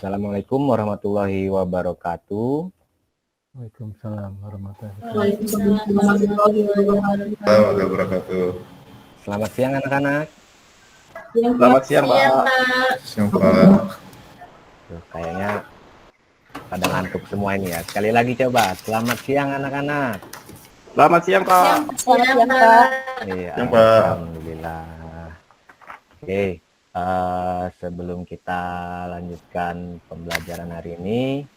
Assalamualaikum warahmatullahi wabarakatuh. Waalaikumsalam warahmatullahi wabarakatuh. Waalaikumsalam warahmatullahi wabarakatuh. Wabarakatuh. Selamat siang anak-anak. Selamat siang, Pak. Pak. Siang, Pak. Tuh, kayaknya pada ngantuk semua ini ya. Sekali lagi coba. Selamat siang anak-anak. Selamat siang, Pak. Siang, Pak. Iya, Siang, Pak. alhamdulillah. Oke, sebelum kita lanjutkan pembelajaran hari ini,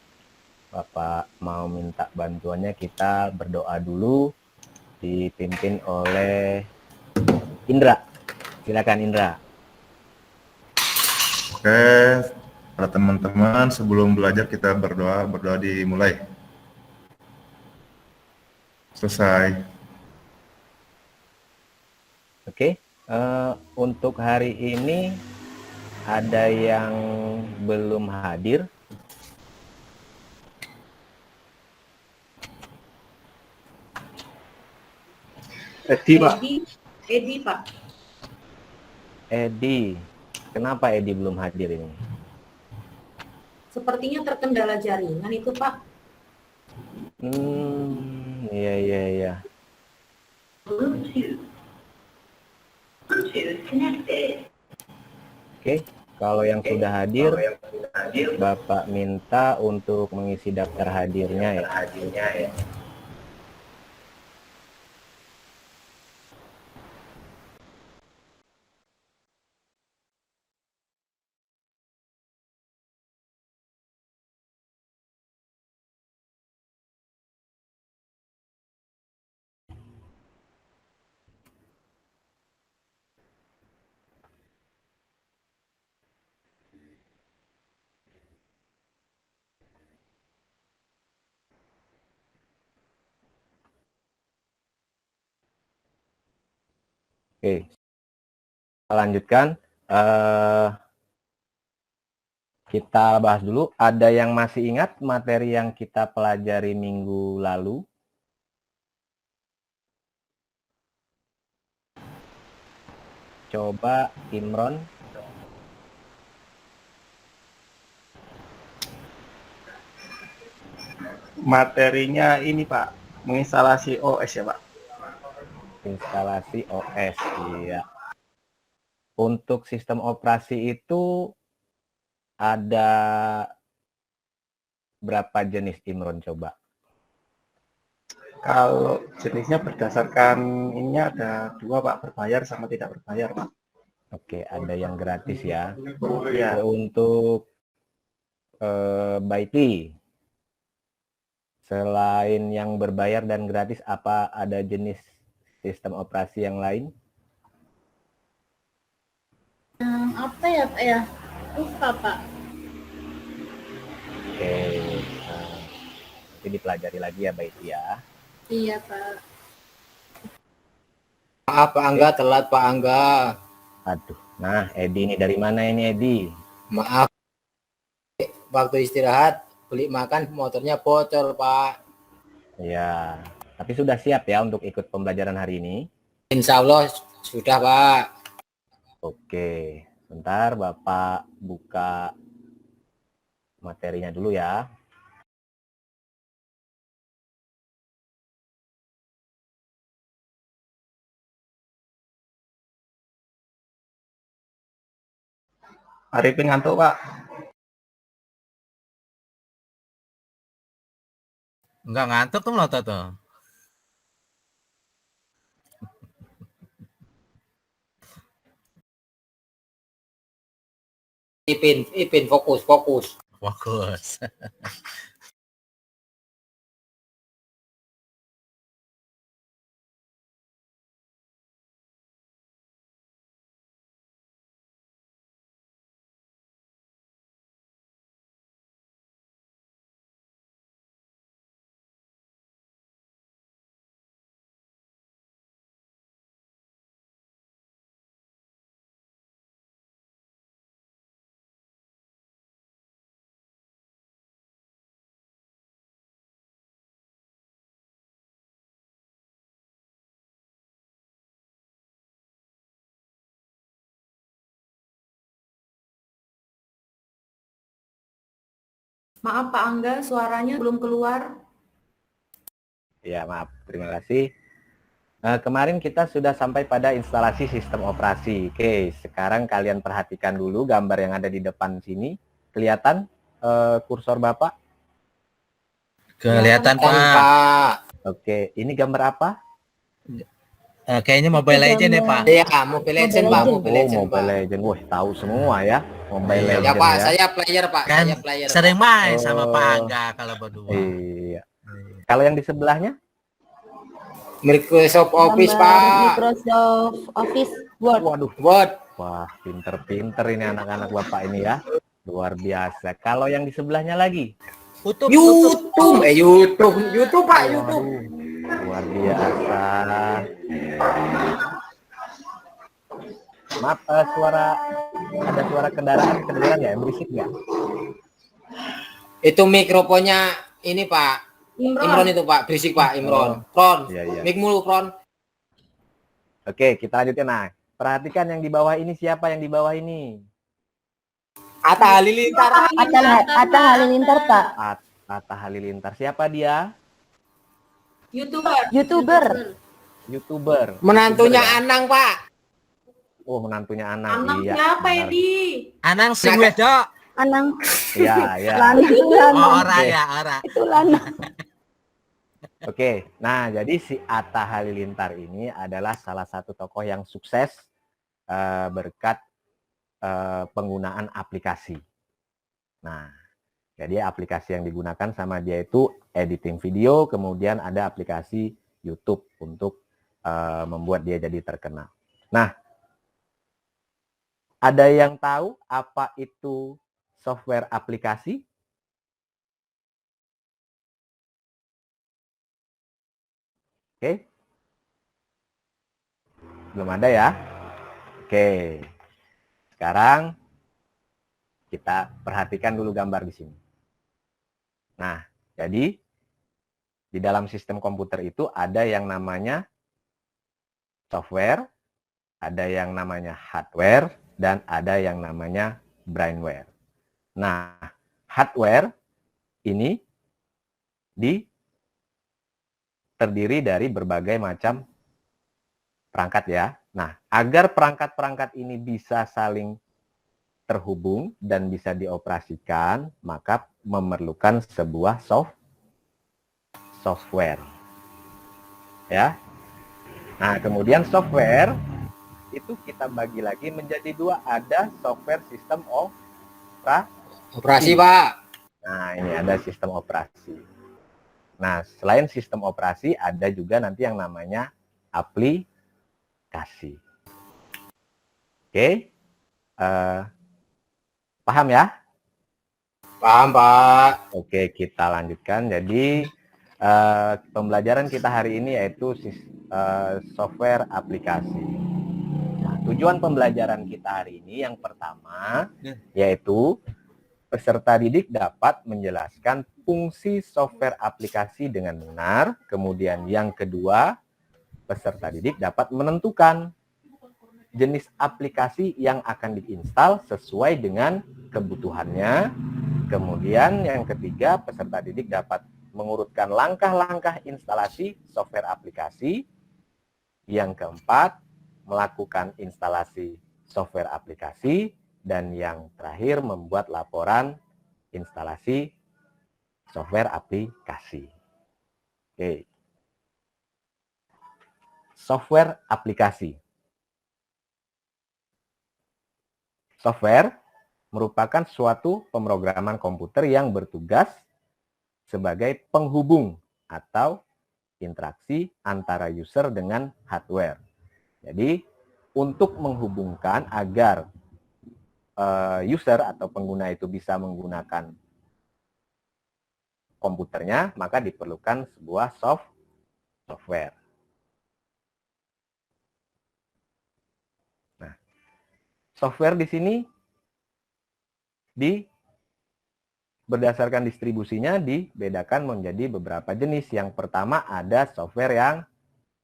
Bapak mau minta bantuannya, kita berdoa dulu, dipimpin oleh Indra. Silakan Indra. Oke, para teman-teman, sebelum belajar kita berdoa dimulai. Selesai. Oke, untuk hari ini ada yang belum hadir? Edi, Pak. Edi, Pak. Edi, kenapa Edi belum hadir ini? Sepertinya terkendala jaringan itu, Pak. Iya. Oke, kalau yang sudah hadir, Bapak minta untuk mengisi daftar hadirnya ya. Oke, kita lanjutkan. Kita bahas dulu. Ada yang masih ingat materi yang kita pelajari minggu lalu? Coba Imron. Materinya ini, Pak, menginstalasi OS ya, Pak. Instalasi OS, iya. Untuk sistem operasi itu ada berapa jenis, Imron, coba? Kalau jenisnya berdasarkan ininya ada 2, Pak, berbayar sama tidak berbayar, Pak. Oke, ada yang gratis ya. Iya. Untuk Baiti, selain yang berbayar dan gratis, apa ada jenis sistem operasi yang lain? Apa ya, Pak ya? Lupa, Pak. Oke, nanti dipelajari lagi ya, Baiti ya. Iya, Pak. Maaf Pak Angga, telat Pak Angga. Aduh, nah Edi ini dari mana ini Edi? Maaf, waktu istirahat beli makan motornya bocor Pak. Ya, tapi sudah siap ya untuk ikut pembelajaran hari ini? Insya Allah sudah Pak. Oke, bentar Bapak buka materinya dulu ya. Arifin ngantuk, Pak. Enggak ngantuk tuh melotot tuh. Ipin fokus. Fokus. Maaf Pak Angga, suaranya belum keluar. Ya, maaf. Terima kasih. Kemarin kita sudah sampai pada instalasi sistem operasi. Oke, sekarang kalian perhatikan dulu gambar yang ada di depan sini. Kelihatan kursor Bapak? Kelihatan Kan, Pak. Pak. Oke, ini gambar apa? Kayaknya Mobile Legends ya Pak. Iya, Mobile Legends Pak, Mobile Oh, Legends Pak. Mobile Legends. Wah, tahu semua ya. Mobile Iya, Ya Legends Pak, ya. saya player Pak, Kan saya player. sering Pak. main sama Pak Oh. Angga kalau berdua. Iya. Kalau yang di sebelahnya? Microsoft Office Gambar Pak. Microsoft Office Word. Waduh. Word. Wah, pinter-pinter ini anak-anak Bapak ini ya. Luar biasa. Kalau yang di sebelahnya lagi? YouTube. YouTube Pak, YouTube. Waduh, luar biasa. Maaf, ada suara kendaraan ya, berisik nggak? Itu mikrofonnya ini Pak. Imron itu Pak, berisik Pak, Imron. Ron, Iya, iya. mic mulu Ron. Oke, kita lanjutkan. Nah, perhatikan yang di bawah ini, siapa yang di bawah ini? Atta Halilintar. Atta Halilintar Pak. Atta Halilintar. Siapa dia? YouTuber. YouTuber. Menantunya YouTuber, ya? Anang Pak. Oh, menantunya Anang. Anak Iya, siapa benar. ini? Anang sing wedok. Anang. Iya, iya. Lana itu Lana. Oh, ora ya, ora. Itu Lana. Oke, nah jadi si Atta Halilintar ini adalah salah satu tokoh yang sukses berkat penggunaan aplikasi. Nah, jadi aplikasi yang digunakan sama dia itu editing video, kemudian ada aplikasi YouTube untuk membuat dia jadi terkenal. Nah, ada yang tahu apa itu software aplikasi? Oke. Belum ada ya? Oke. Sekarang kita perhatikan dulu gambar di sini. Nah, jadi di dalam sistem komputer itu ada yang namanya software, ada yang namanya hardware, dan ada yang namanya brainware. Nah, hardware ini terdiri dari berbagai macam perangkat ya. Nah, agar perangkat-perangkat ini bisa saling terhubung dan bisa dioperasikan, maka memerlukan sebuah software. Ya. Nah, kemudian software itu kita bagi lagi menjadi dua, ada software sistem Operasi Pak. Nah, ini ada sistem operasi. Nah, selain sistem operasi, ada juga nanti yang namanya aplikasi. Oke, paham ya? Paham Pak. Oke, kita lanjutkan. Jadi, pembelajaran kita hari ini yaitu software aplikasi. Nah, tujuan pembelajaran kita hari ini yang pertama, yaitu peserta didik dapat menjelaskan fungsi software aplikasi dengan benar. Kemudian yang kedua, peserta didik dapat menentukan jenis aplikasi yang akan diinstal sesuai dengan kebutuhannya. Kemudian yang ketiga, peserta didik dapat mengurutkan langkah-langkah instalasi software aplikasi. Yang keempat, melakukan instalasi software aplikasi. Dan yang terakhir, membuat laporan instalasi software aplikasi. Oke. Software aplikasi. Software merupakan suatu pemrograman komputer yang bertugas sebagai penghubung atau interaksi antara user dengan hardware. Jadi, untuk menghubungkan agar user atau pengguna itu bisa menggunakan komputernya, maka diperlukan sebuah software. Nah, software di sini berdasarkan distribusinya dibedakan menjadi beberapa jenis. Yang pertama ada software yang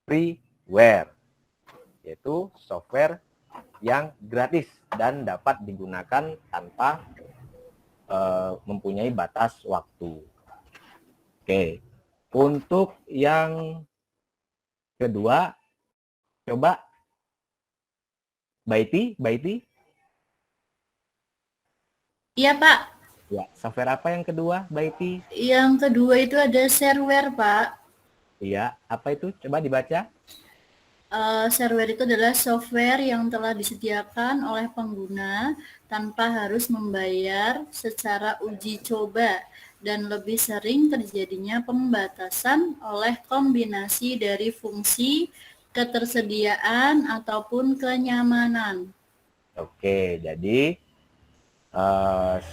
freeware, yaitu software yang gratis dan dapat digunakan tanpa mempunyai batas waktu. Oke, untuk yang kedua, coba Baiti. Iya, Pak. Ya, software apa yang kedua, Baiti? Yang kedua itu ada shareware, Pak. Iya, apa itu? Coba dibaca. Shareware itu adalah software yang telah disediakan oleh pengguna tanpa harus membayar secara uji coba dan lebih sering terjadinya pembatasan oleh kombinasi dari fungsi, ketersediaan, ataupun kenyamanan. Oke, jadi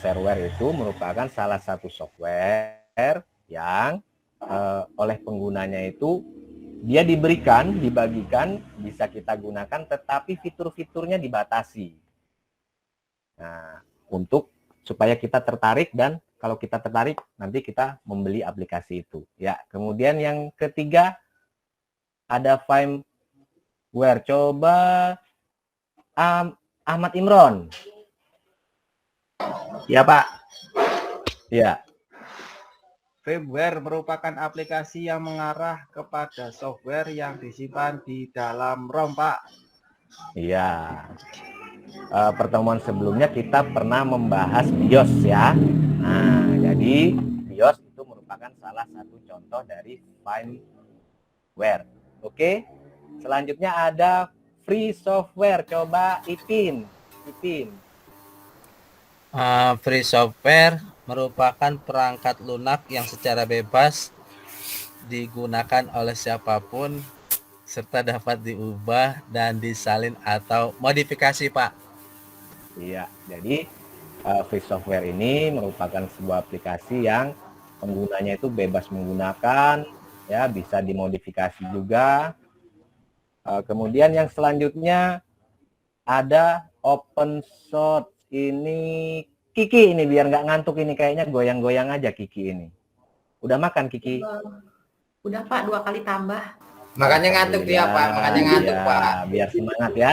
shareware itu merupakan salah satu software yang oleh penggunanya itu dia dibagikan, bisa kita gunakan, tetapi fitur-fiturnya dibatasi. Nah, supaya kita tertarik, dan kalau kita tertarik, nanti kita membeli aplikasi itu. Ya, kemudian yang ketiga ada firmware. Coba Ahmad Imron. Ya Pak, Ya, firmware merupakan aplikasi yang mengarah kepada software yang disimpan di dalam ROM Pak. iya. Pertemuan sebelumnya kita pernah membahas BIOS ya. Nah, jadi BIOS itu merupakan salah satu contoh dari firmware. Oke, selanjutnya ada free software. Coba Ipin. Free software merupakan perangkat lunak yang secara bebas digunakan oleh siapapun serta dapat diubah dan disalin atau modifikasi, Pak. Iya, jadi free software ini merupakan sebuah aplikasi yang penggunanya itu bebas menggunakan, ya, bisa dimodifikasi juga. Kemudian yang selanjutnya ada open source. Ini Kiki ini, biar nggak ngantuk ini, kayaknya goyang-goyang aja Kiki ini. Udah makan Kiki? Udah Pak, 2 kali tambah. Makanya ngantuk dia, Pak. Makanya ngantuk, Ya, Pak. biar semangat ya.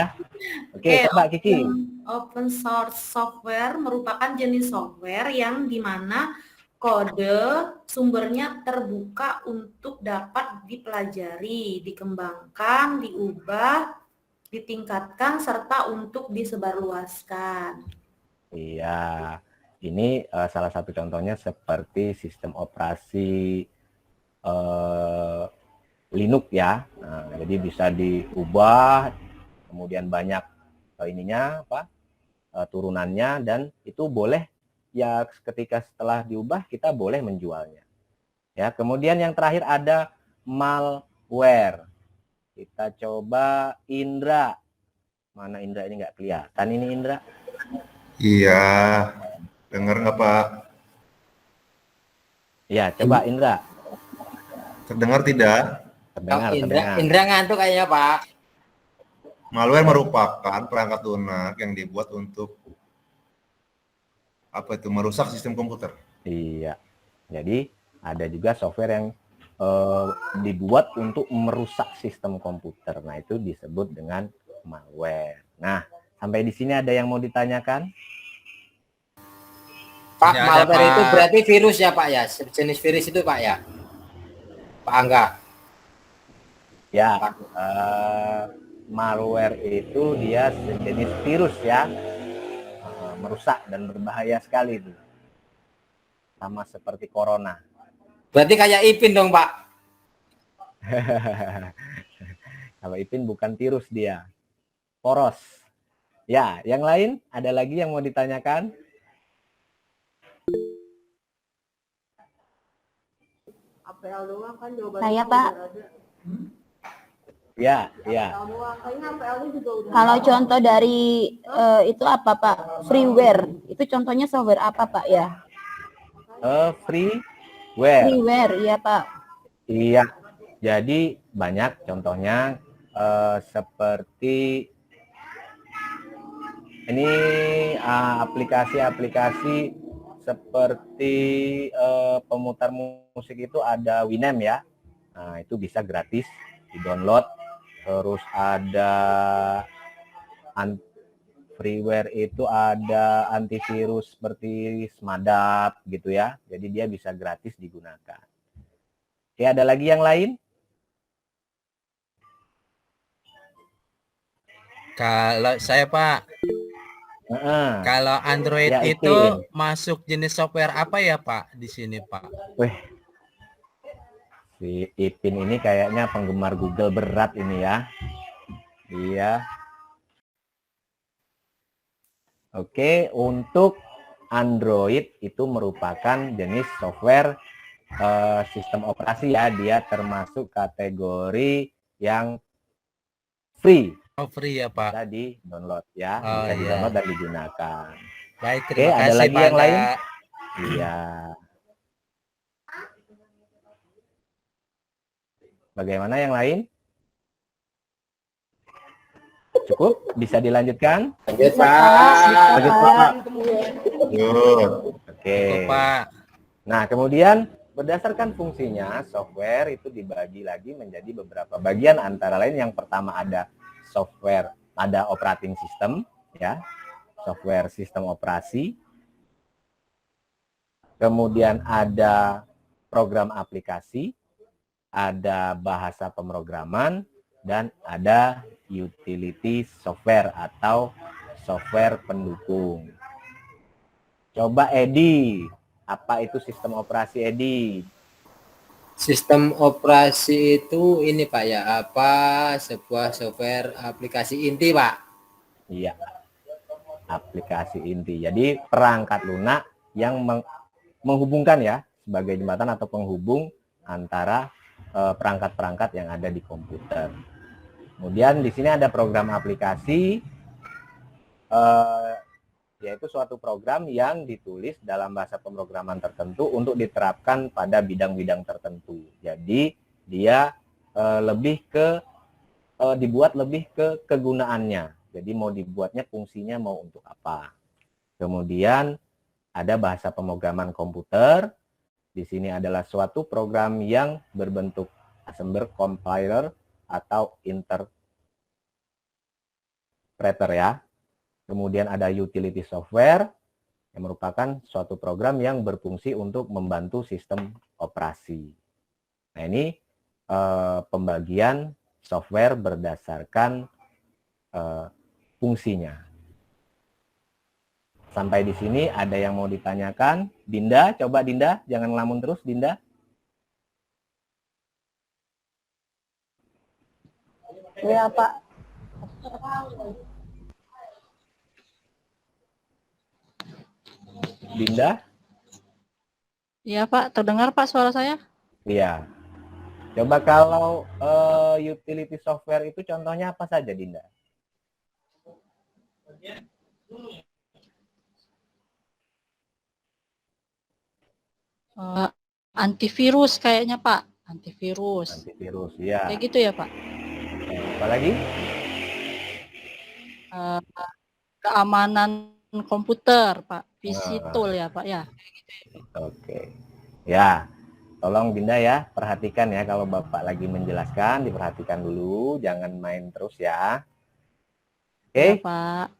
Oke, coba Kiki. Open source software merupakan jenis software yang dimana kode sumbernya terbuka untuk dapat dipelajari, dikembangkan, diubah, ditingkatkan, serta untuk disebarluaskan. Iya, ini salah satu contohnya seperti sistem operasi Linux ya. Nah, jadi bisa diubah, kemudian banyak turunannya, dan itu boleh ya, ketika setelah diubah kita boleh menjualnya. Ya, kemudian yang terakhir ada malware. Kita coba Indra. Mana Indra ini, nggak kelihatan ini Indra? Iya, dengar nggak Pak? Ya, coba Indra. Terdengar tidak? Terdengar. Indra ngantuk kayaknya, Pak. Malware merupakan perangkat lunak yang dibuat untuk merusak sistem komputer. Iya. Jadi ada juga software yang dibuat untuk merusak sistem komputer. Nah, itu disebut dengan malware. Nah, sampai di sini ada yang mau ditanyakan? Pak, Tidak ada, malware Pak. itu berarti virus ya, Pak ya? Jenis virus itu, Pak ya? Pak Angga. Ya, malware itu dia sejenis virus ya, merusak dan berbahaya sekali itu, sama seperti corona. Berarti kayak Ipin dong, Pak. Kalau Ipin bukan virus, dia poros. Ya, yang lain ada lagi yang mau ditanyakan? Saya Pak, Ya. kalau contoh dari itu apa Pak? Freeware, itu contohnya software apa Pak ya? Freeware. Freeware, iya Pak. Iya. Jadi banyak contohnya, seperti ini aplikasi-aplikasi seperti pemutar musik itu ada Winamp ya. Nah, itu bisa gratis di-download. Terus ada freeware itu ada antivirus seperti Smadap gitu ya. Jadi dia bisa gratis digunakan. Oke, ada lagi yang lain? Kalau saya Pak, kalau Android Ya, itu Ipin. masuk jenis software apa ya Pak di sini Pak? Wih, si Ipin ini kayaknya penggemar Google berat ini ya. Iya. Oke, untuk Android itu merupakan jenis software sistem operasi ya. Dia termasuk kategori yang free. Oh free ya Pak. Bisa di-download ya. Oh, Bisa iya. di-download dan digunakan. Baik, Oke, terima ada kasih lagi Pak. yang lain? Anda. Iya. Bagaimana yang lain? Cukup? Bisa dilanjutkan? Lanjut Pak. Lanjut, Pak. Yuk. Oke. Cukup Pak. Nah, kemudian berdasarkan fungsinya, software itu dibagi lagi menjadi beberapa bagian, antara lain yang pertama ada software, ada operating system, ya, software sistem operasi. Kemudian ada program aplikasi, ada bahasa pemrograman, dan ada utility software atau software pendukung. Coba Edi, apa itu sistem operasi Edi? Sistem operasi itu ini Pak ya, apa sebuah software aplikasi inti Pak? Iya, aplikasi inti. Jadi perangkat lunak yang menghubungkan ya, sebagai jembatan atau penghubung antara perangkat-perangkat yang ada di komputer. Kemudian di sini ada program aplikasi, yaitu suatu program yang ditulis dalam bahasa pemrograman tertentu untuk diterapkan pada bidang-bidang tertentu. Jadi dia dibuat lebih ke kegunaannya. Jadi mau dibuatnya fungsinya mau untuk apa. Kemudian ada bahasa pemrograman komputer. Di sini adalah suatu program yang berbentuk assembler, compiler, atau interpreter ya. Kemudian ada utility software yang merupakan suatu program yang berfungsi untuk membantu sistem operasi. Nah, ini pembagian software berdasarkan fungsinya. Sampai di sini ada yang mau ditanyakan? Dinda, coba Dinda, jangan ngelamun terus Dinda. Ya Pak. Dinda? Iya Pak, terdengar Pak suara saya? Iya. Coba kalau utility software itu contohnya apa saja Dinda? Antivirus kayaknya Pak, antivirus. Antivirus, ya. Kayak gitu ya Pak. Apa lagi? Keamanan komputer Pak, PC tool ya Pak ya. Oke. Ya, tolong Dinda ya, perhatikan ya kalau Bapak lagi menjelaskan, diperhatikan dulu, jangan main terus ya. Oke, Ya, Pak.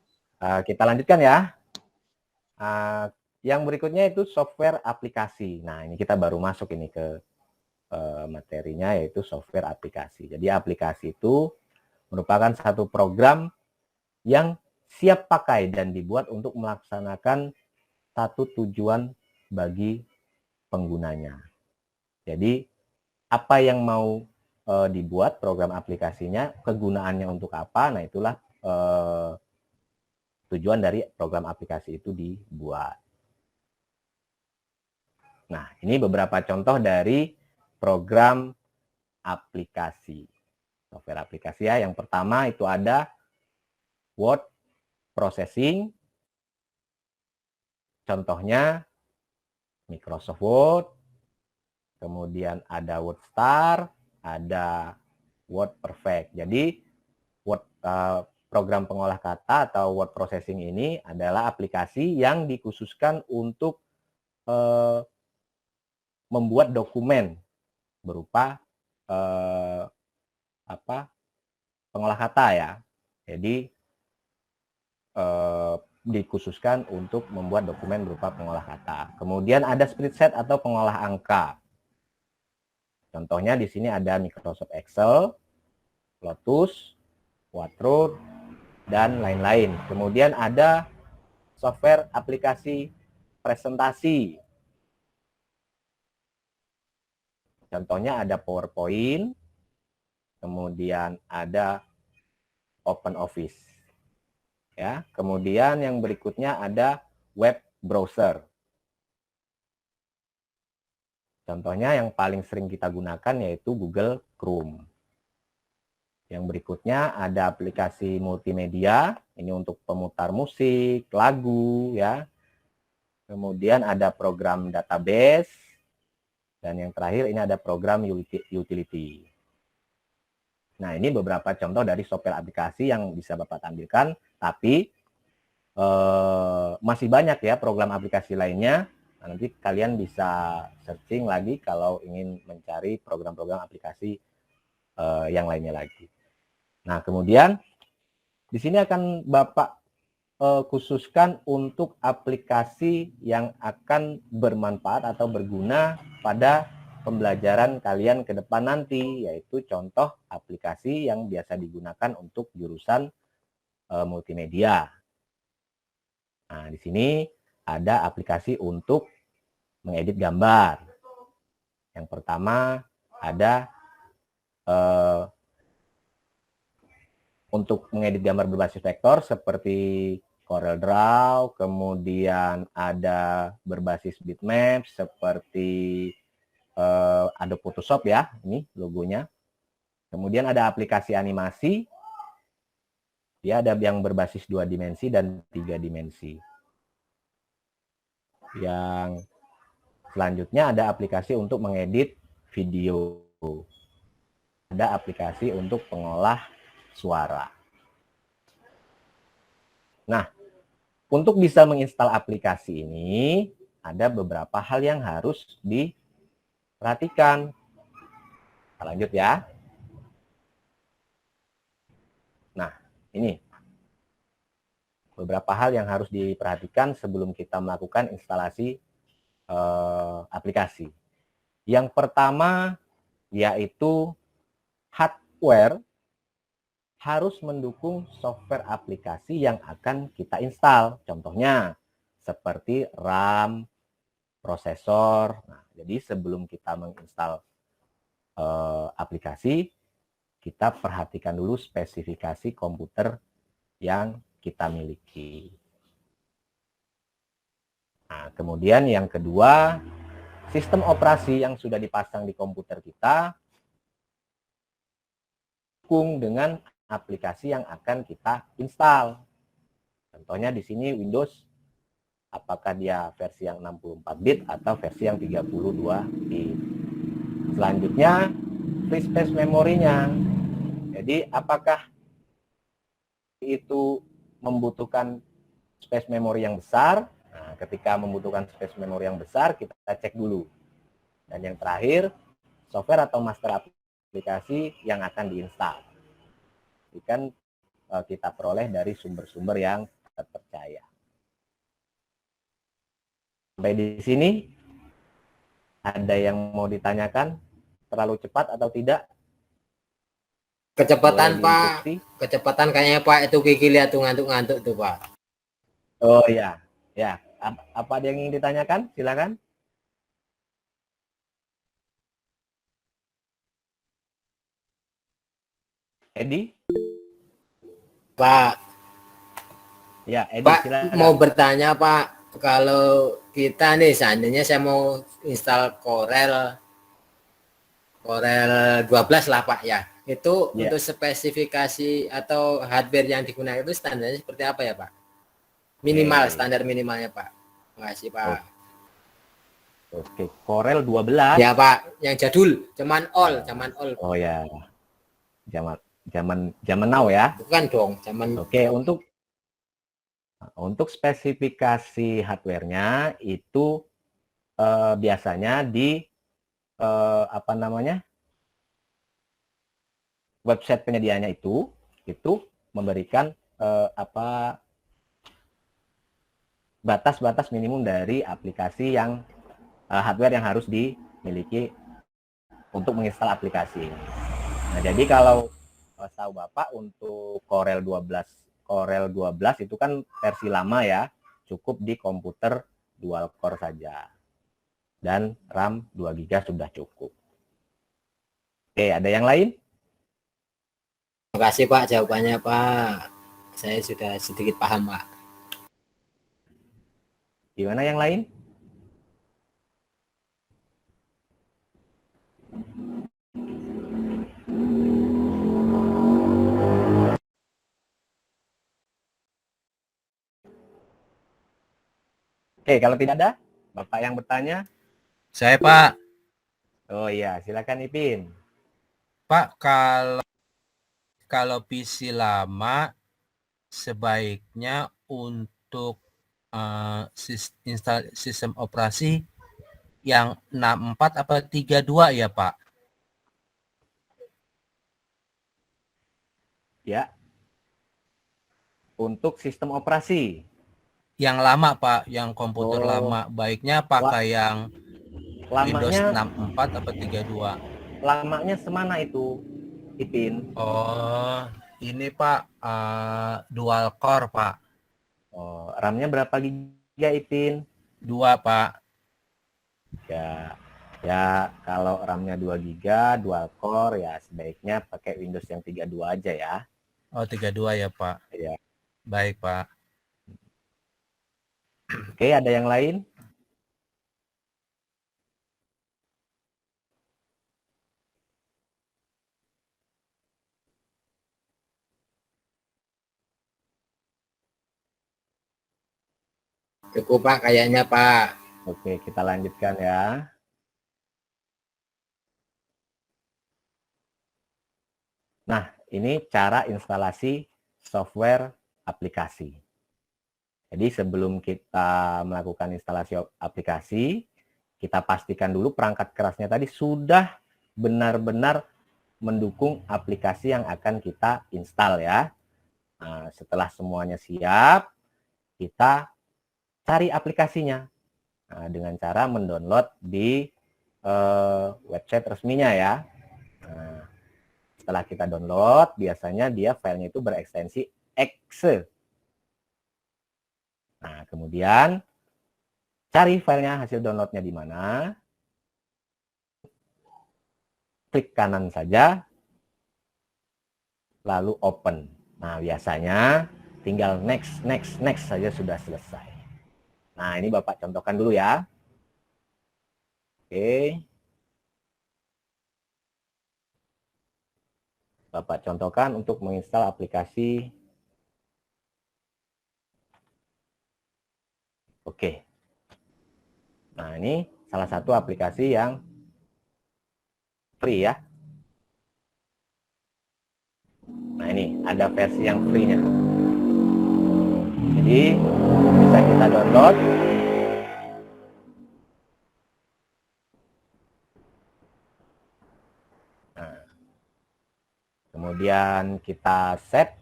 Kita lanjutkan ya. Yang berikutnya itu software aplikasi. Nah, ini kita baru masuk ini ke materinya, yaitu software aplikasi. Jadi aplikasi itu merupakan satu program yang siap pakai dan dibuat untuk melaksanakan satu tujuan bagi penggunanya. Jadi apa yang mau dibuat program aplikasinya, kegunaannya untuk apa, nah itulah tujuan dari program aplikasi itu dibuat. Nah, ini beberapa contoh dari program aplikasi. Software aplikasi ya. Yang pertama itu ada word processing. Contohnya Microsoft Word. Kemudian ada WordStar, ada WordPerfect. Jadi program pengolah kata atau word processing ini adalah aplikasi yang dikhususkan untuk membuat dokumen berupa pengolah kata ya. Jadi dikhususkan untuk membuat dokumen berupa pengolah kata. Kemudian ada spreadsheet atau pengolah angka. Contohnya di sini ada Microsoft Excel, Lotus, Quadro, dan lain-lain. Kemudian ada software aplikasi presentasi. Contohnya ada PowerPoint, kemudian ada OpenOffice. Ya, kemudian yang berikutnya ada web browser. Contohnya yang paling sering kita gunakan yaitu Google Chrome. Yang berikutnya ada aplikasi multimedia, ini untuk pemutar musik, lagu, ya. Kemudian ada program database, dan yang terakhir ini ada program utility. Nah, ini beberapa contoh dari software aplikasi yang bisa Bapak tampilkan, tapi masih banyak ya program aplikasi lainnya. Nah, nanti kalian bisa searching lagi kalau ingin mencari program-program aplikasi yang lainnya lagi. Nah, kemudian di sini akan Bapak khususkan untuk aplikasi yang akan bermanfaat atau berguna pada pembelajaran kalian ke depan nanti, yaitu contoh aplikasi yang biasa digunakan untuk jurusan multimedia. Nah, di sini ada aplikasi untuk mengedit gambar. Yang pertama ada untuk mengedit gambar berbasis vektor seperti CorelDRAW, kemudian ada berbasis bitmap seperti Adobe Photoshop ya, ini logonya. Kemudian ada aplikasi animasi, dia ada yang berbasis 2 dimensi dan 3 dimensi. Yang selanjutnya ada aplikasi untuk mengedit video. Ada aplikasi untuk pengolah suara. Nah, untuk bisa menginstal aplikasi ini, ada beberapa hal yang harus diperhatikan. Kita lanjut ya. Nah, ini beberapa hal yang harus diperhatikan sebelum kita melakukan instalasi aplikasi. Yang pertama yaitu hardware harus mendukung software aplikasi yang akan kita install. Contohnya seperti RAM, prosesor. Nah, jadi sebelum kita menginstal aplikasi, kita perhatikan dulu spesifikasi komputer yang kita miliki. Nah, kemudian yang kedua, sistem operasi yang sudah dipasang di komputer kita dukung dengan aplikasi yang akan kita install. Contohnya di sini Windows, apakah dia versi yang 64 bit atau versi yang 32 bit. Selanjutnya, free space memorinya. Jadi apakah itu membutuhkan space memory yang besar? Nah, ketika membutuhkan space memory yang besar, kita cek dulu. Dan yang terakhir, software atau master aplikasi yang akan diinstal. Ini kan kita peroleh dari sumber-sumber yang terpercaya. Sampai di sini, ada yang mau ditanyakan? Terlalu cepat atau tidak? Kecepatan Pak, kecepatan kayaknya Pak, itu Kiki lihat tuh ngantuk-ngantuk tuh Pak. Oh iya, ya. Apa ada yang ingin ditanyakan? Silakan. Edi? Pak. Ya, Edi, Pak, silakan. mau bertanya Pak, kalau kita nih seandainya saya mau install Corel 12 lah Pak ya. Itu untuk spesifikasi atau hardware yang digunakan itu standarnya seperti apa ya Pak? Minimal, standar minimalnya Pak. Makasih Pak. Oke, Corel 12. Ya Pak, yang jadul, zaman all. Oh ya. Zaman now ya. Bukan dong, zaman. Oke, untuk spesifikasi hardware-nya itu biasanya di website penyediaannya itu memberikan batas-batas minimum dari aplikasi yang hardware yang harus dimiliki untuk menginstal aplikasi ini. Nah, jadi kalau tahu Bapak untuk Corel 12 itu kan versi lama ya, cukup di komputer dual core saja. Dan RAM 2 GB sudah cukup. Oke, ada yang lain? Terima kasih Pak jawabannya Pak. Saya sudah sedikit paham Pak. Gimana yang lain? Oke, kalau tidak ada, Bapak yang bertanya. Saya Pak. Oh iya, silakan Ipin. Pak, kalau PC lama sebaiknya untuk sistem operasi yang 64 apa 32 ya Pak? Ya. Untuk sistem operasi. Yang lama Pak, yang komputer lama. Baiknya pakai yang Windows 64 apa 32? Lamanya semana itu, Ipin? Oh, ini Pak, dual core Pak. Oh, RAM-nya berapa giga, Ipin? 2 Pak. Ya kalau RAM-nya 2 GB, dual core, ya sebaiknya pakai Windows yang 32 aja ya. Oh, 32 ya, Pak. Ya. Baik, Pak. Oke, ada yang lain? Cukup Pak, kayaknya Pak. Oke, kita lanjutkan ya. Nah, ini cara instalasi software aplikasi. Jadi sebelum kita melakukan instalasi aplikasi, kita pastikan dulu perangkat kerasnya tadi sudah benar-benar mendukung aplikasi yang akan kita install ya. Nah, setelah semuanya siap, kita cari aplikasinya dengan cara mendownload di website resminya ya. Nah, setelah kita download, biasanya dia filenya itu berekstensi exe. Nah, kemudian cari filenya, hasil downloadnya di mana. Klik kanan saja, lalu open. Nah, biasanya tinggal next saja sudah selesai. Nah, ini Bapak contohkan dulu ya. Oke. Bapak contohkan untuk menginstal aplikasi. Oke. Nah, ini salah satu aplikasi yang free ya. Nah, ini ada versi yang free-nya. Jadi, bisa kita download. Nah, kemudian kita set.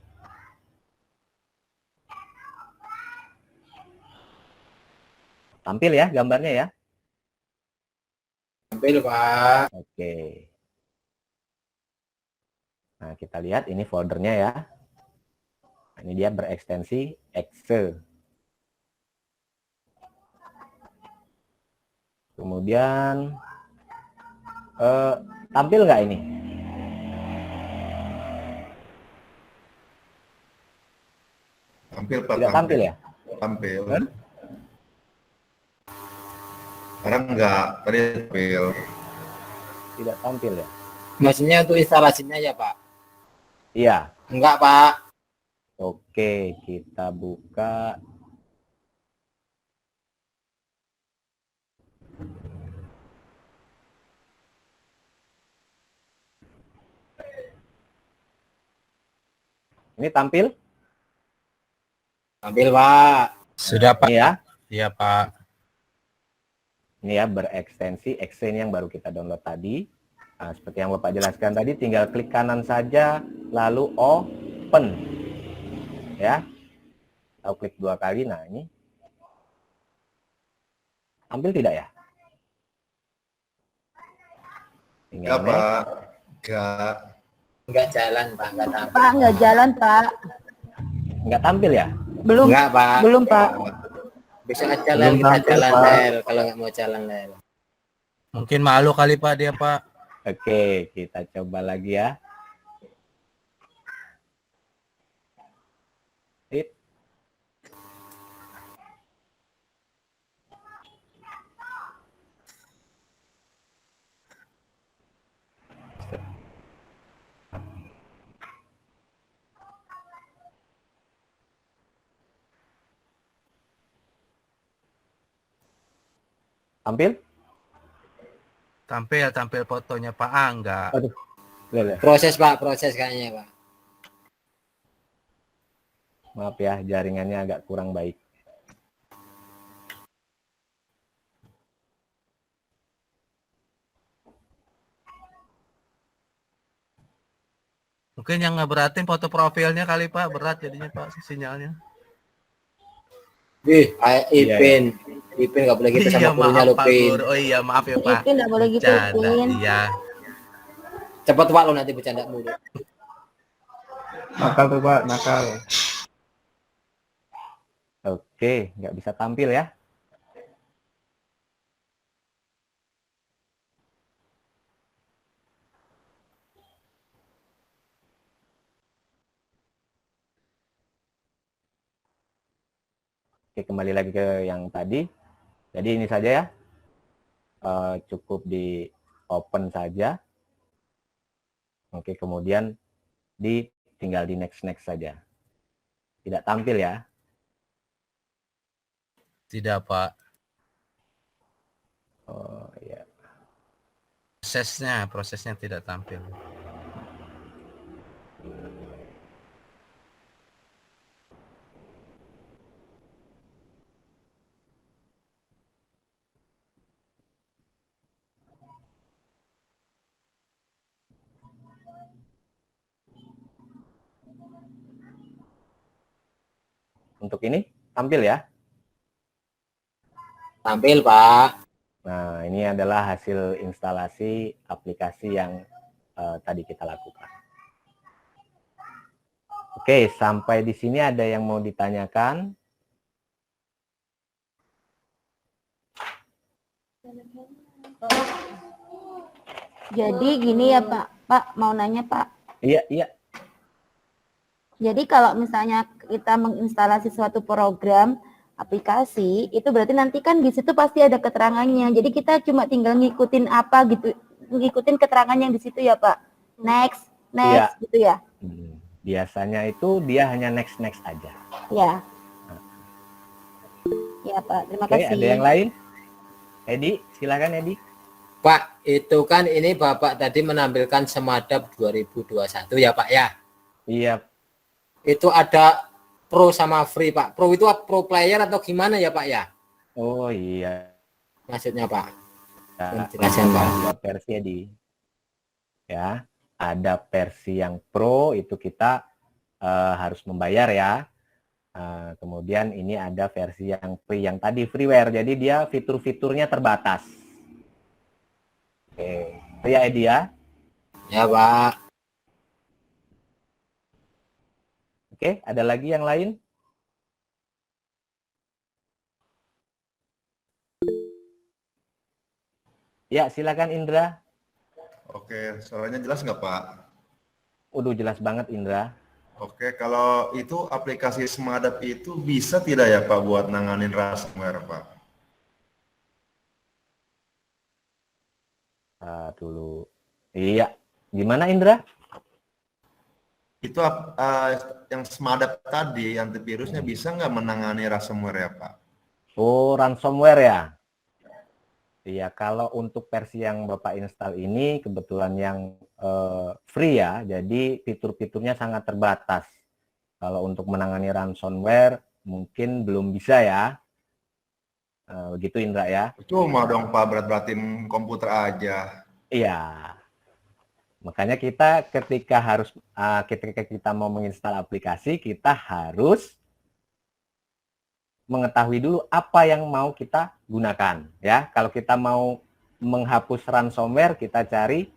Tampil ya gambarnya ya. Tampil Pak. Oke. Nah, kita lihat ini foldernya ya. Nah, ini dia berekstensi exe. Kemudian tampil nggak ini? Tampil Pak. Tidak tampil ya? Tampil. Sekarang enggak, tadi tampil. Tidak tampil ya? Maksudnya untuk instalasinya ya Pak? Iya. Enggak Pak. Oke, kita buka. Ini tampil? Tampil Pak. Sudah Pak. Ini ya. Iya Pak. Ini ya berekstensi exe yang baru kita download tadi. Nah, seperti yang Bapak jelaskan tadi, tinggal klik kanan saja, lalu open. Ya. Atau klik 2 kali. Nah, ini Tampil tidak ya? Enggak, Tinggal next. Pak. Enggak. Enggak jalan, Pak. Enggak tampil. Pak, nggak jalan, Pak. Nggak tampil ya? Belum, Enggak, Pak. belum, Pak. Besok aja Lel, kita jalan, Lel. Kalau nggak mau jalan, Lel. Mungkin malu kali Pak dia Pak. Oke, kita coba lagi ya. Sip. Tampil? Tampil fotonya Pak Angga. Aduh. Boleh. Proses, Pak. Proses kayaknya, Pak. Maaf ya, jaringannya agak kurang baik. Mungkin yang ngeberatin foto profilnya kali Pak, berat jadinya Pak sinyalnya. Wih, Iya, Ipin. Ipin nggak boleh gitu Iya sama gurunya, maaf lu, Pak Pin. Guru. Oh iya maaf ya Pak. Ipin nggak boleh gitu, Bercanda, Ipin. iya. Cepet, Pak, lu nanti bercanda mulu. Nakal tuh, Pak, nakal. Oke, nggak bisa tampil ya. Oke, kembali lagi ke yang tadi. Jadi ini saja ya. Cukup di open saja. Oke, kemudian tinggal di next saja. Tidak tampil ya. Tidak Pak. Oh ya. Prosesnya tidak tampil. Untuk ini tampil ya. Tampil, Pak. Nah, ini adalah hasil instalasi aplikasi yang tadi kita lakukan. Oke, sampai di sini ada yang mau ditanyakan? Jadi gini ya, Pak. Pak, mau nanya, Pak. Iya. Jadi kalau misalnya kita menginstalasi suatu program aplikasi, itu berarti nanti kan di situ pasti ada keterangannya. Jadi kita cuma tinggal ngikutin apa gitu, ngikutin keterangan yang di situ ya, Pak. Next Iya. gitu ya. Biasanya itu dia hanya next aja. Ya. Ya, Pak. Terima Oke, kasih. ada yang lain? Edi, silakan Edi. Pak, itu kan ini Bapak tadi menampilkan Semadap 2021 ya, Pak ya? Iya. Itu ada pro sama free, Pak. Pro itu pro player atau gimana ya, Pak ya? Oh iya. Maksudnya, Pak. Nah, Penjelasan, Pak. dua versi Edi. Ya, ada versi yang pro itu kita harus membayar ya. Kemudian ini ada versi yang free yang tadi freeware, jadi dia fitur-fiturnya terbatas. Oke, itu ya Edi ya. Ya, Pak. Oke, ada lagi yang lain? Ya, silakan Indra. Oke, suaranya jelas nggak, Pak? Udah jelas banget Indra. Oke, kalau itu aplikasi Semadap itu bisa tidak ya, Pak, buat nanganin ransomware, Pak? Dulu. Iya. Gimana Indra? Itu yang Semadap tadi, antivirusnya bisa nggak menangani ransomware ya, Pak? Oh, ransomware ya? Iya, kalau untuk versi yang Bapak install ini kebetulan yang free ya, jadi fitur-fiturnya sangat terbatas. Kalau untuk menangani ransomware mungkin belum bisa ya. Begitu Indra ya. Cuma dong Pak, berat-beratin komputer aja. Iya. Makanya kita ketika kita mau menginstal aplikasi, kita harus mengetahui dulu apa yang mau kita gunakan ya. Kalau kita mau menghapus ransomware, kita cari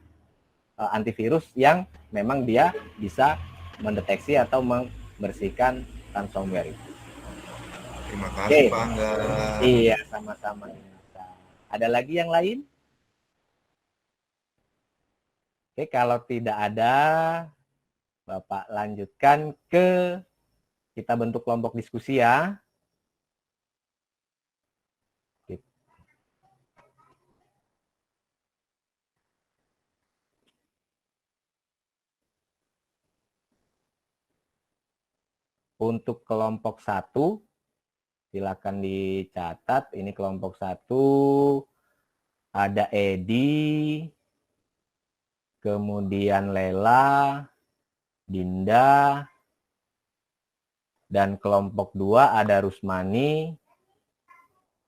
antivirus yang memang dia bisa mendeteksi atau membersihkan ransomware itu. Terima kasih Pak Angga. Iya, sama-sama. Ada lagi yang lain? Oke, kalau tidak ada, Bapak lanjutkan ke kita bentuk kelompok diskusi ya. Untuk kelompok 1, silakan dicatat. Ini kelompok 1, ada Edi, kemudian Lela, Dinda, dan kelompok 2 ada Rusmani,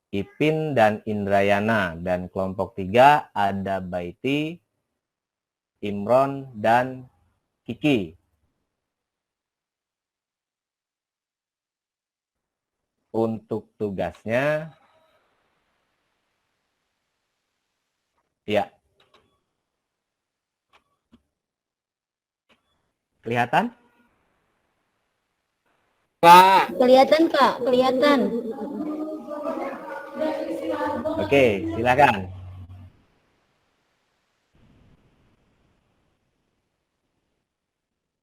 Ipin, dan Indrayana. Dan kelompok 3 ada Baiti, Imron, dan Kiki. Untuk tugasnya, ya. Kelihatan? Pak. Kelihatan Pak, kelihatan. Oke, silakan.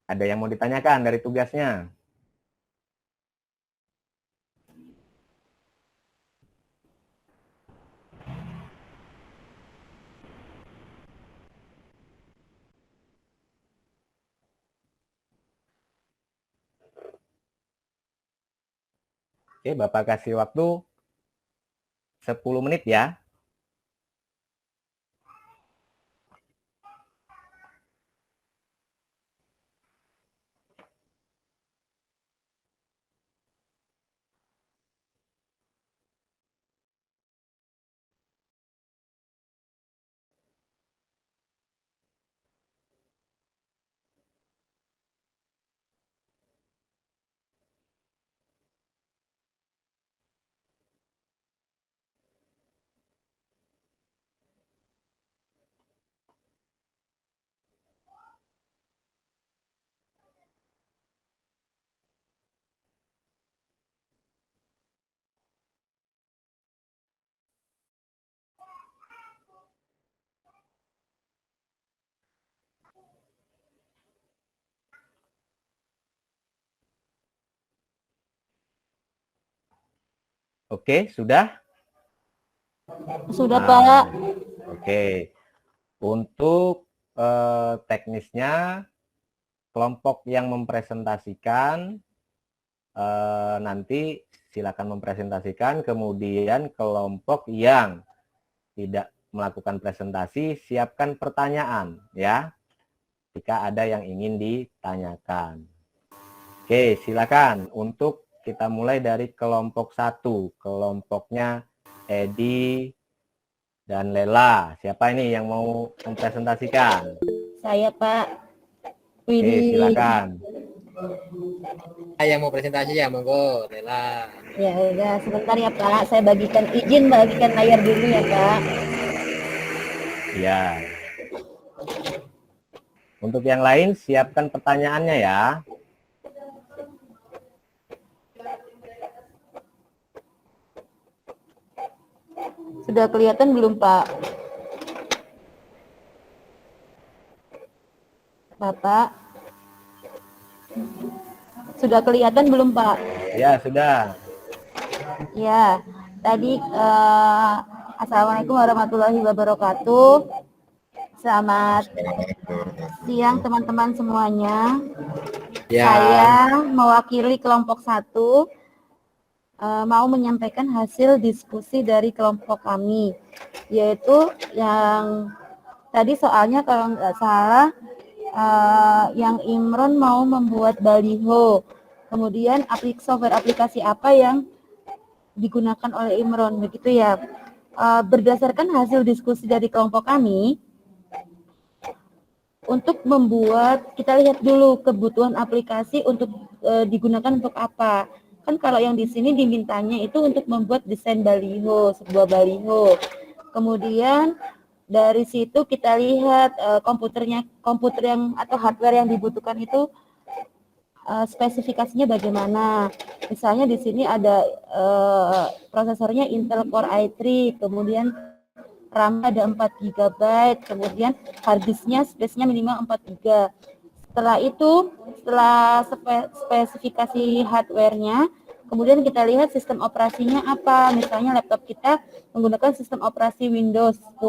Ada yang mau ditanyakan dari tugasnya? Oke, Bapak kasih waktu 10 menit ya. Oke, sudah? Sudah Pak. Oke. Untuk teknisnya, kelompok yang mempresentasikan nanti silakan mempresentasikan, kemudian kelompok yang tidak melakukan presentasi, siapkan pertanyaan ya, jika ada yang ingin ditanyakan. Oke, silakan. Untuk kita mulai dari kelompok 1, kelompoknya Edi dan Lela. Siapa ini yang mau mempresentasikan? Saya Pak. Oke, silakan. Yang mau presentasi ya, monggo, Lela. Ya udah, sebentar ya Pak. Saya izin bagikan layar dulu ya Pak. Ya. Untuk yang lain, siapkan pertanyaannya ya. Sudah kelihatan belum Pak? Bapak? Sudah kelihatan belum Pak? Ya, sudah. Ya, tadi Assalamualaikum warahmatullahi wabarakatuh. Selamat siang teman-teman semuanya. Ya. Saya mewakili kelompok 1 mau menyampaikan hasil diskusi dari kelompok kami, yaitu yang tadi soalnya kalau nggak salah yang Imron mau membuat baliho, kemudian software aplikasi apa yang digunakan oleh Imron, begitu ya. Berdasarkan hasil diskusi dari kelompok kami, untuk membuat, kita lihat dulu kebutuhan aplikasi untuk digunakan untuk apa. Kan kalau yang di sini dimintanya itu untuk membuat desain baliho, sebuah baliho. Kemudian dari situ kita lihat komputer yang atau hardware yang dibutuhkan itu spesifikasinya bagaimana. Misalnya di sini ada prosesornya Intel Core i3, kemudian RAM ada 4 GB, kemudian hard disknya space-nya minimal 4 GB. Setelah itu, setelah spesifikasi hardware-nya, kemudian kita lihat sistem operasinya apa. Misalnya laptop kita menggunakan sistem operasi Windows 10.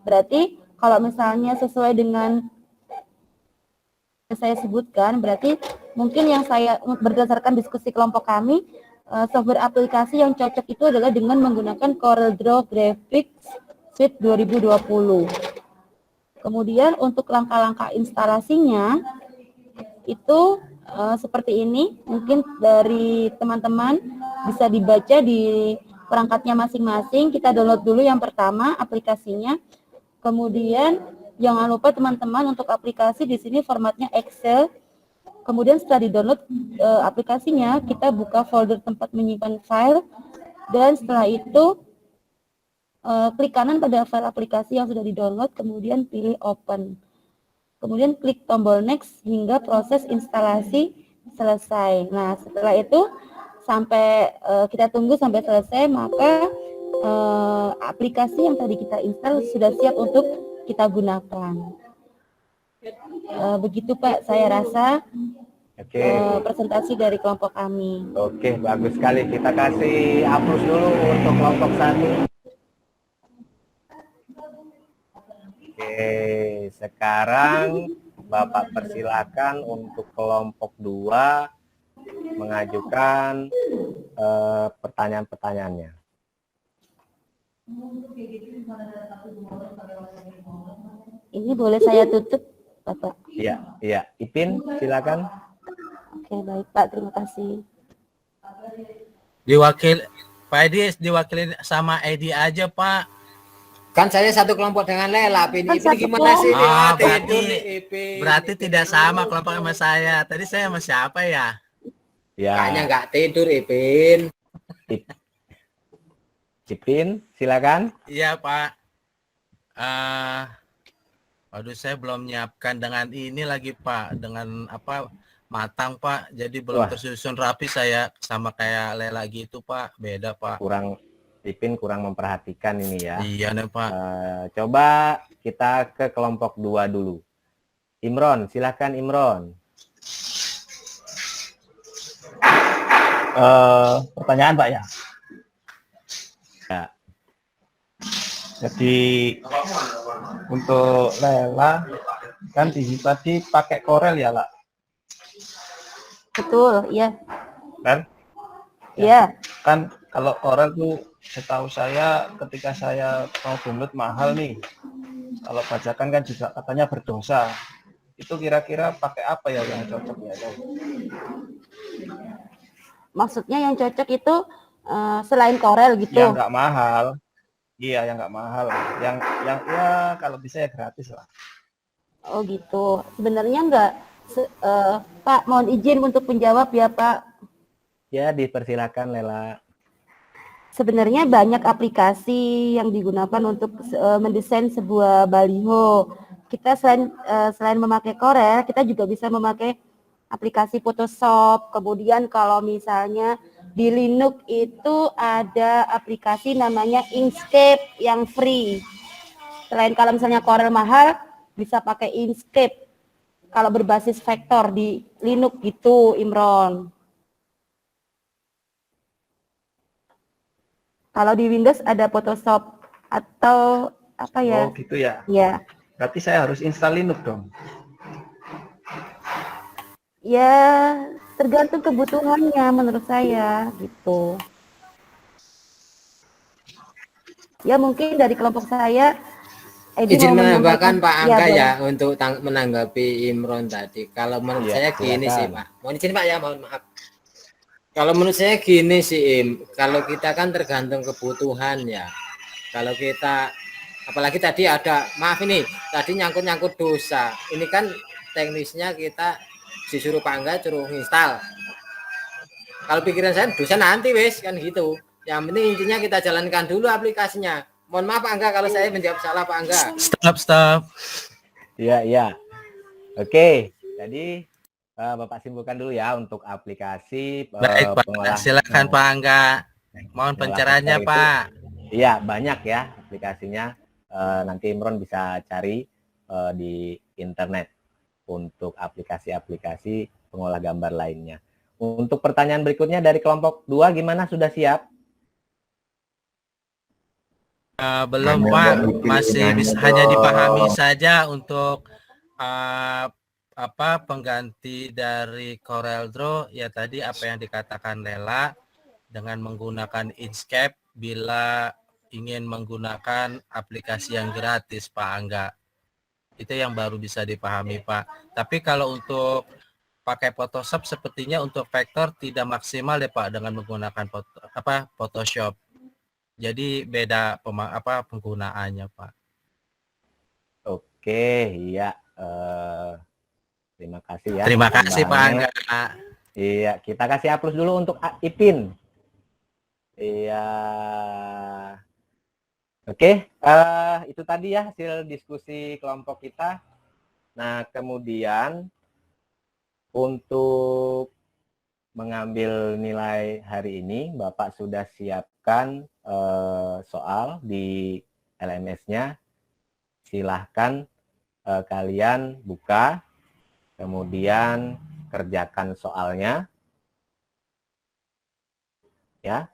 Berarti kalau misalnya sesuai dengan yang saya sebutkan, berarti mungkin yang saya berdasarkan diskusi kelompok kami, software aplikasi yang cocok itu adalah dengan menggunakan CorelDRAW Graphics Suite 2020. Kemudian untuk langkah-langkah instalasinya itu seperti ini. Mungkin dari teman-teman bisa dibaca di perangkatnya masing-masing. Kita download dulu yang pertama aplikasinya. Kemudian jangan lupa teman-teman untuk aplikasi di sini formatnya Excel. Kemudian setelah di-download aplikasinya, kita buka folder tempat menyimpan file, dan setelah itu klik kanan pada file aplikasi yang sudah di-download, kemudian pilih open. Kemudian klik tombol next hingga proses instalasi selesai. Nah, setelah itu sampai kita tunggu sampai selesai, maka aplikasi yang tadi kita install sudah siap untuk kita gunakan. Begitu Pak, saya rasa presentasi dari kelompok kami. Oke, bagus sekali. Kita kasih aplaus dulu untuk kelompok 1. Oke, sekarang Bapak persilakan untuk kelompok 2 mengajukan pertanyaan-pertanyaannya. Ini boleh saya tutup, Bapak? Iya. Ipin, silakan. Oke, baik Pak, terima kasih. Pak Edi diwakili sama Edi aja, Pak. Kan saya satu kelompok dengan Lela, Ipin gimana sih? Berarti tidak sama kelompok sama saya. Tadi saya sama siapa ya? Kayaknya nggak tidur, Ipin. Ipin, silakan. Iya, Pak. Waduh, saya belum menyiapkan dengan ini lagi, Pak. Dengan matang, Pak. Jadi belum tersusun rapi saya sama kayak Lela gitu, Pak. Beda, Pak. Ipin kurang memperhatikan ini ya. Iya nih Pak. Coba kita ke kelompok 2 dulu. Imron, silakan Imron. Pertanyaan Pak ya. Jadi untuk Lela kan tadi pakai Corel ya, Lah? Betul, iya. Kan? Iya. Kan kalau Corel tuh setahu saya ketika saya mau download mahal nih. Kalau bajakan kan juga katanya berdosa. Itu kira-kira pakai apa ya yang cocok ya? Maksudnya yang cocok itu selain Corel gitu? Yang nggak mahal. Iya, yang nggak mahal. Yang ya kalau bisa ya gratis lah. Oh gitu. Sebenarnya nggak, Pak, mohon izin untuk menjawab ya Pak. Ya, dipersilakan Lela. Sebenarnya banyak aplikasi yang digunakan untuk mendesain sebuah baliho. Kita selain memakai Corel, kita juga bisa memakai aplikasi Photoshop. Kemudian kalau misalnya di Linux itu ada aplikasi namanya Inkscape yang free. Selain kalau misalnya Corel mahal, bisa pakai Inkscape. Kalau berbasis vektor di Linux gitu, Imron. Kalau di Windows ada Photoshop atau apa ya? Oh gitu ya? Ya. Berarti saya harus install Linux dong? Ya, tergantung kebutuhannya menurut saya gitu. Ya mungkin dari kelompok saya, izin menambahkan Pak Angga ya untuk menanggapi Imron tadi. Kalau menurut saya gini sih Pak. Mohon izin Pak ya, mohon maaf. Kalau menurut saya gini sih Im, kalau kita kan tergantung kebutuhan ya. Kalau kita, apalagi tadi ada, maaf ini, tadi nyangkut-nyangkut dosa. Ini kan teknisnya kita disuruh Pak Angga suruh install. Kalau pikiran saya dosa nanti wes kan gitu. Yang penting intinya kita jalankan dulu aplikasinya. Mohon maaf Pak Angga kalau saya menjawab salah Pak Angga. Stop. Iya. Oke, jadi Bapak simpulkan dulu ya untuk aplikasi Baik Pak, silakan Pak Angga. Mohon pencerahannya Pak. Iya, banyak ya aplikasinya. Nanti Imron bisa cari di internet untuk aplikasi-aplikasi pengolah gambar lainnya. Untuk pertanyaan berikutnya dari kelompok 2, gimana, sudah siap? Belum Pak, masih hanya dipahami saja untuk pengganti dari CorelDRAW ya tadi apa yang dikatakan Lela dengan menggunakan Inkscape bila ingin menggunakan aplikasi yang gratis Pak Angga. Itu yang baru bisa dipahami Pak. Tapi kalau untuk pakai Photoshop sepertinya untuk vektor tidak maksimal ya Pak dengan menggunakan Photoshop. Jadi beda penggunaannya Pak. Oke, iya. Terima kasih ya. Terima kasih Pak Angga. Iya, kita kasih aplaus dulu untuk Ipin. Iya. Oke, itu tadi ya hasil diskusi kelompok kita. Nah, kemudian untuk mengambil nilai hari ini, Bapak sudah siapkan soal di LMS-nya. Silahkan kalian buka, kemudian kerjakan soalnya. Ya.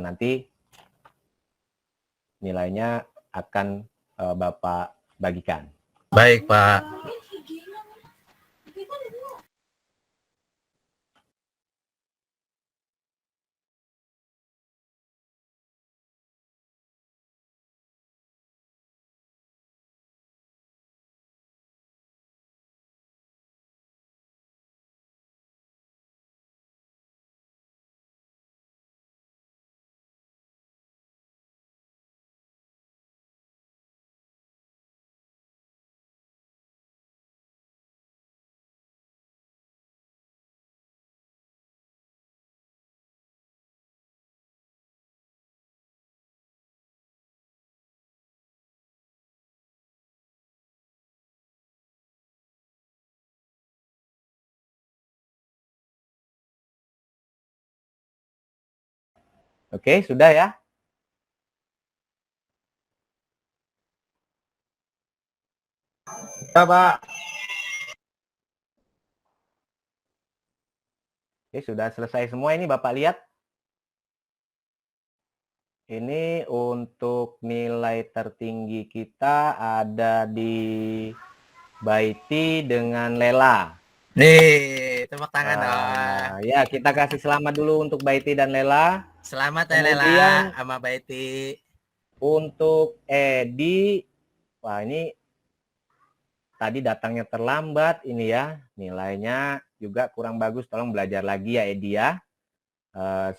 Nanti nilainya akan Bapak bagikan. Baik, Pak. Oke, sudah ya? Ya, Pak. Oke, sudah selesai semua ini Bapak lihat. Ini untuk nilai tertinggi kita ada di Baiti dengan Lela. Nih, tepuk tangan dong. Ya, kita kasih selamat dulu untuk Baiti dan Lela. Selamat ya Lela sama Baiti. Untuk Edi, wah ini tadi datangnya terlambat ini ya, nilainya juga kurang bagus. Tolong belajar lagi ya Edi ya,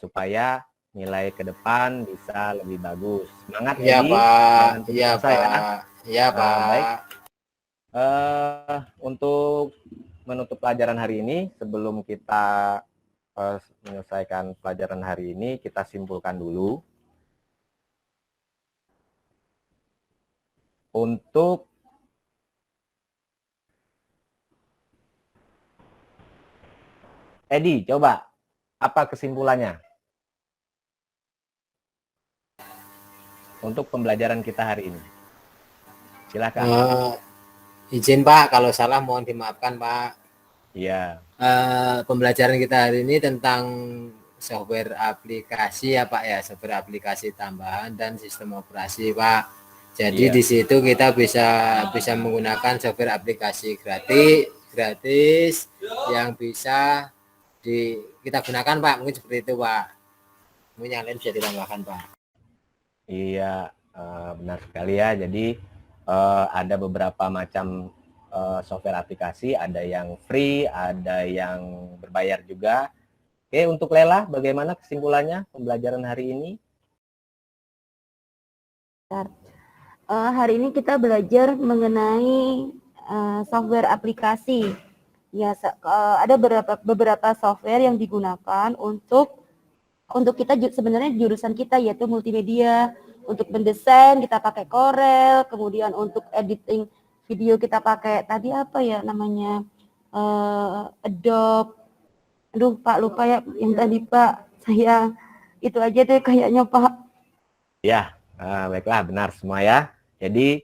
supaya nilai ke depan bisa lebih bagus. Semangat ya, Edi. Pak. Iya Pak. Iya Pak. Baik. Untuk menutup pelajaran hari ini, sebelum kita menyelesaikan pelajaran hari ini, kita simpulkan dulu. Untuk Edi, coba apa kesimpulannya untuk pembelajaran kita hari ini? Silakan. Izin Pak, kalau salah mohon dimaafkan Pak. Iya. Pembelajaran kita hari ini tentang software aplikasi ya Pak ya, software aplikasi tambahan dan sistem operasi Pak. Jadi di situ kita bisa menggunakan software aplikasi gratis yang bisa kita gunakan Pak, mungkin seperti itu Pak. Mungkin yang lain bisa ditambahkan Pak. Iya, benar sekali ya. Jadi ada beberapa macam software aplikasi, ada yang free, ada yang berbayar juga. Oke, untuk Lela, bagaimana kesimpulannya pembelajaran hari ini? Hari ini kita belajar mengenai software aplikasi Ya, ada beberapa software yang digunakan untuk kita sebenarnya jurusan kita yaitu multimedia. Untuk mendesain kita pakai Corel, kemudian untuk editing video kita pakai tadi apa ya namanya Adobe. Aduh Pak lupa ya yang tadi Pak. Saya itu aja deh kayaknya Pak. Ya, baiklah benar semua ya. Jadi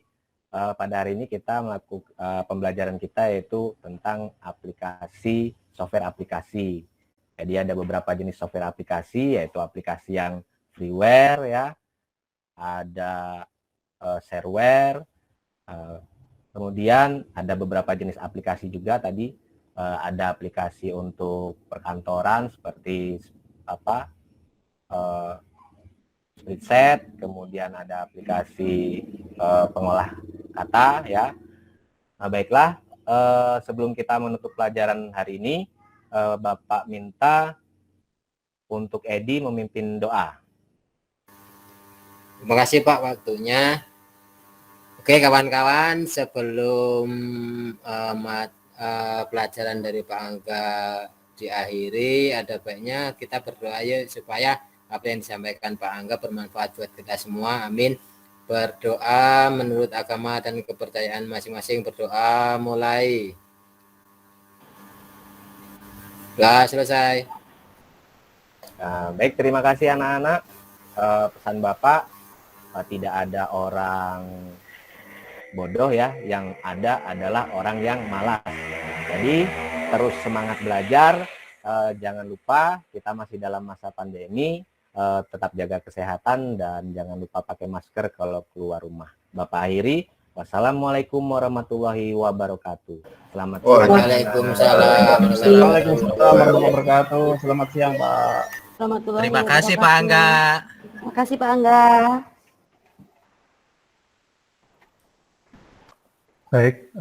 pada hari ini kita melakukan pembelajaran kita yaitu tentang aplikasi, software aplikasi. Jadi ada beberapa jenis software aplikasi, yaitu aplikasi yang freeware ya, ada shareware, kemudian ada beberapa jenis aplikasi juga tadi, ada aplikasi untuk perkantoran seperti apa, Spreadsheet, kemudian ada aplikasi pengolah kata ya. Nah, baiklah, sebelum kita menutup pelajaran hari ini, Bapak minta untuk Edi memimpin doa. Terima kasih Pak waktunya. Oke kawan-kawan, sebelum pelajaran dari Pak Angga diakhiri, ada baiknya kita berdoa yuk supaya apa yang disampaikan Pak Angga bermanfaat buat kita semua. Amin. Berdoa menurut agama dan kepercayaan masing-masing. Berdoa mulai. Sudah selesai. Baik, terima kasih anak-anak. Pesan Bapak, tidak ada orang bodoh ya, yang ada adalah orang yang malas. Jadi terus semangat belajar, jangan lupa kita masih dalam masa pandemi, tetap jaga kesehatan dan jangan lupa pakai masker kalau keluar rumah. Bapak akhiri, wassalamualaikum warahmatullahi wabarakatuh. Selamat siang. Waalaikumsalam. Waalaikumsalam warahmatullahi wabarakatuh. Selamat siang Pak. Terima kasih Pak Angga. Terima kasih Pak Angga. Baik,